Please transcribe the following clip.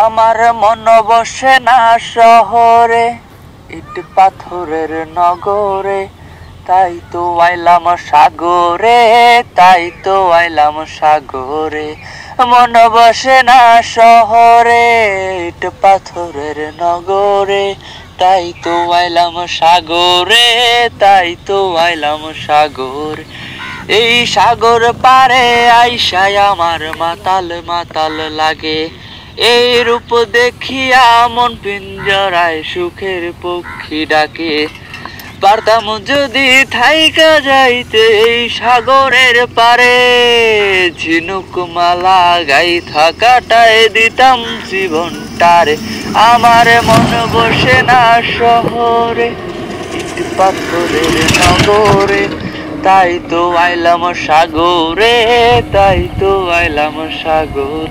আমার মন বসে না শহরে, ইট পাথরের নগরে, তাই তো আইলাম সাগরে, তাই তো আইলাম সাগরে। মন বসে না শহরে, ইট পাথরের নগরে, তাই তো আইলাম সাগরে, তাই তো আইলাম সাগরে। এই সাগর পারে আইসায় আমার মাতাল মাতাল লাগে, এই রূপ দেখিয়া মন পিঞ্জরায় সুখের পক্ষী ডাকে। পারতাম যদি থাইকা যাইতে এই সাগরের পারে, ঝিনুক মালা গাই থাকাটায় দিতাম জীবনটারে। আমার মন বসে না শহরে, ইট পাথরের নগরে, তাই তো আইলাম সাগরে, তাই তো আইলাম সাগর।